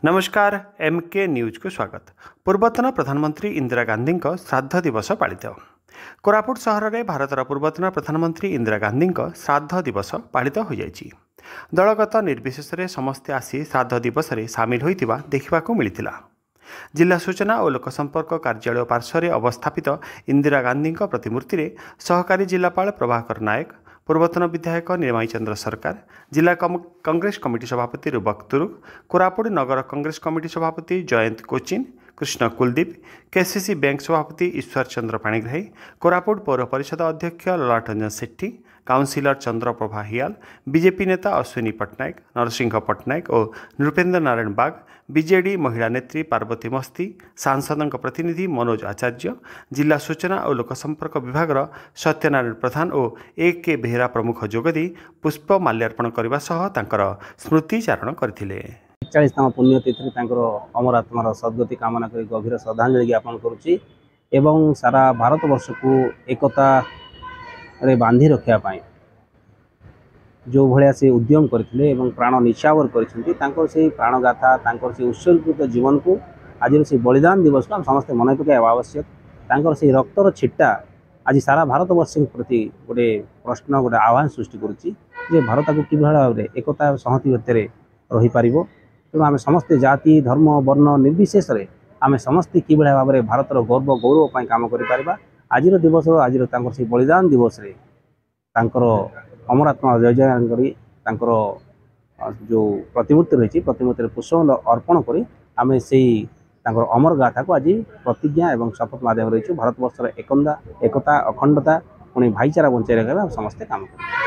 नमस्कार MK news को स्वागत। पूर्वतन प्रधानमंत्री इंदिरा गांधी श्राद्ध दिवस पालित। कोरापुट सहर में भारतर पूर्वतन प्रधानमंत्री इंदिरा गांधी श्राद्ध दिवस पालित हो जाइछि। दलगत निर्विशेष समस्ते आसी श्राद्ध दिवस में सामिल होइतिबा देखिबाकू मिलिथिला। जिला सूचना और लोकसंपर्क कार्यालय पार्श्व अवस्थापित इंदिरा गांधी प्रतिमूर्ति में सहकारी जिलापाल प्रभाकर नायक, पूर्वतन विधायक निमाई चंद्र सरकार, जिला कांग्रेस कमिटी सभापति रूबक तुरुक, कोरापुट नगर कांग्रेस कमिटी सभापति जयंत कोचिन, कृष्ण कुलदीप, केसीसी बैंक सभापति ईश्वर चंद्र पाणिग्राही, कोरापुट पौर परिषद अध्यक्ष ललाटरंजन सेठी, काउंसिलर चंद्रप्रभा हियाल, बीजेपी नेता अश्विनी पट्टनायक, नरसिंह पट्टनायक और नृपेन्द्र नारायण बाग, बीजेडी महिला नेत्री पार्वती मस्ती, सांसद प्रतिनिधि मनोज आचार्य, जिला सूचना और लोकसंपर्क विभाग सत्यनारायण प्रधान और ए.के. बेहेरा प्रमुख जोगदी पुष्प माल्यार्पण करने स्मृतिचारण करथिले। 41तम पुण्यतिथि अमर आत्मार सद्गति कामना कर गभीर श्रद्धांजलि ज्ञापन करुच्ची एवं सारा भारत वर्ष को एकता रे बांधी रखापी जो भाया से उद्यम करते प्राण निछावर कर प्राणगाथा से उत्सर्गित जीवन को आज से बलिदान दिवस को आम समस्त मन पकड़ा आवश्यक। से रक्तर छिटा आज सारा भारत वर्ष प्रति गोटे प्रश्न गोटे आह्वान सृष्टि करुच्ची भारत को कि भाव में एकता संहति भितर रही पार। तेणु आम समस्ते जाति धर्म वर्ण निर्विशेष आम समस्ते कि भाव में भारतर गर्व गौरव पर कम कर आज दिवस आज से बलिदान दिवस रे अमर आत्मा जय जय जो प्रतिमूर्ति रही प्रतिमूर्ति पुष्प अर्पण कर आम से अमर गाथा को आज प्रतिज्ञा एवं शपथ माध्यम रही भारत वर्षर एकता अखंडता पुणी भाईचारा बंचाई रखा समस्ते काम कर।